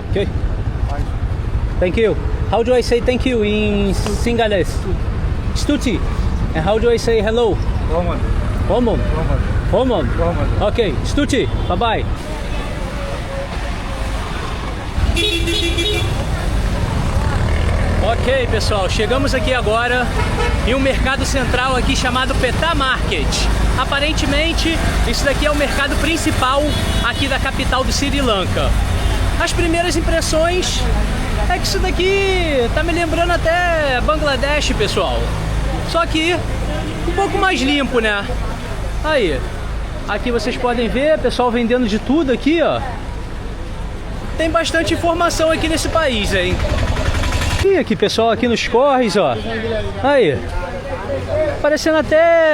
Okay. Thank you. How do I say thank you in Sinhalese? Stuti. And how do I say hello? Roman. Roman. Roman. Roman. Roman. Ok. Stuti. Bye bye. Ok, pessoal, chegamos aqui agora em um mercado central aqui chamado Peta Market. Aparentemente, isso daqui é o mercado principal aqui da capital do Sri Lanka. As primeiras impressões é que isso daqui tá me lembrando até Bangladesh, pessoal. Só que um pouco mais limpo, né? Aí, aqui vocês podem ver, pessoal vendendo de tudo aqui, ó. Tem bastante informação aqui nesse país, hein? E aqui, pessoal, aqui nos corres, ó. Aí, parecendo até